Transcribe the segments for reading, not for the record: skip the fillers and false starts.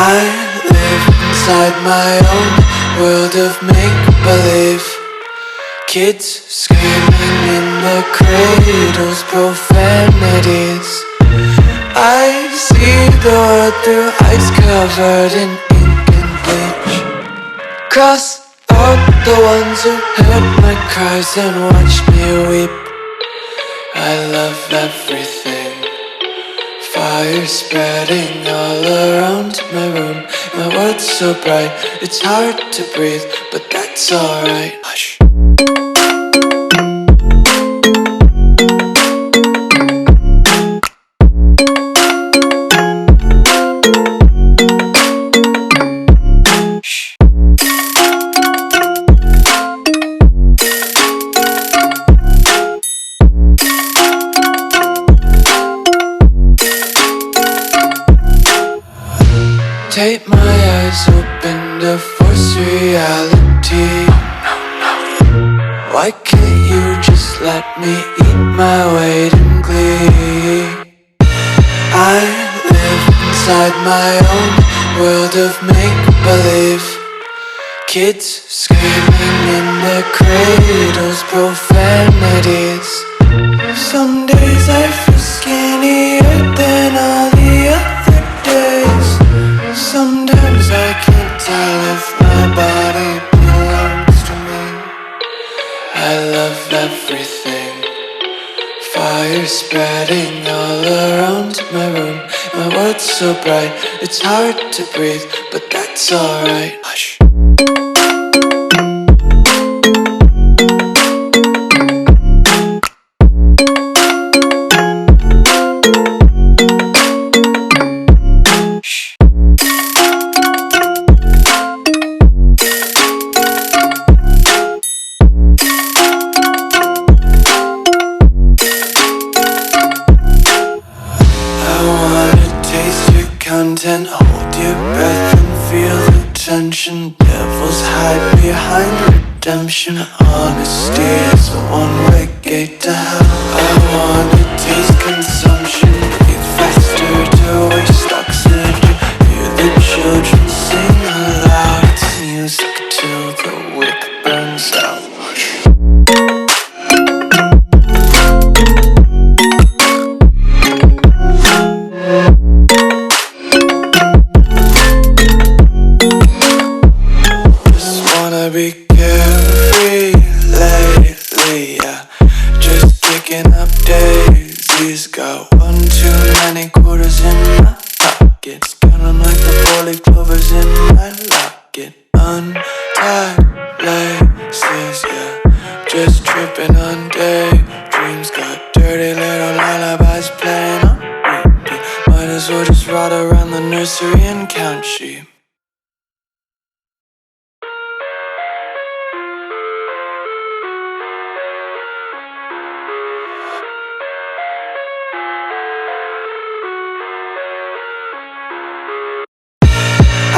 I live inside my own world of make-believe. Kids screaming in the cradles, profanities. I see the world through ice covered in ink and bleach. Cross out the ones who heard my cries and watched me weep. I love everything. Fire spreading all around my room. My world's so bright, it's hard to breathe, but that's alright. Hush. Take my eyes open to force reality. Why can't you just let me eat my weight in glee? I live inside my own world of make-believe. Kids screaming in their cradles, profanities. Some days I feel skinnier than all the other days. Sometimes I can't tell if my body belongs to me. I love everything. Fire spreading all around my room. My world's so bright, it's hard to breathe, but that's alright. Hush. Content, hold your breath and feel the tension. Devils hide behind redemption. Honesty is a one-way gate to hell. I wanna taste consumption, breathe faster to waste oxygen. Hear the children sing aloud. It's music till the wick burns out. Be carefree lately, yeah. Just kicking up daisies. Got one too many quarters in my pockets. Count 'em like the 4-leaf clovers in my locket. Untied laces, yeah. Just tripping on daydreams. Got dirty little lullabies playing on repeat. Might as well just ride around the nursery and count sheep.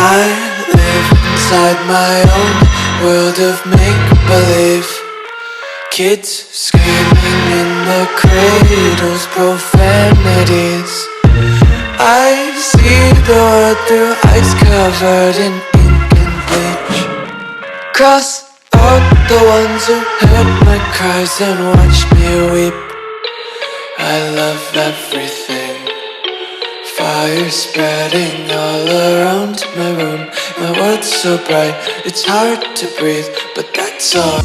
I live inside my own world of make-believe. Kids screaming in their cradles, profanities. I see the world through ice covered in ink and bleach. Cross out the ones who heard my cries and watched me weep. I love everything. Fire spreading all around my room. My world's so bright, it's hard to breathe, but that's all.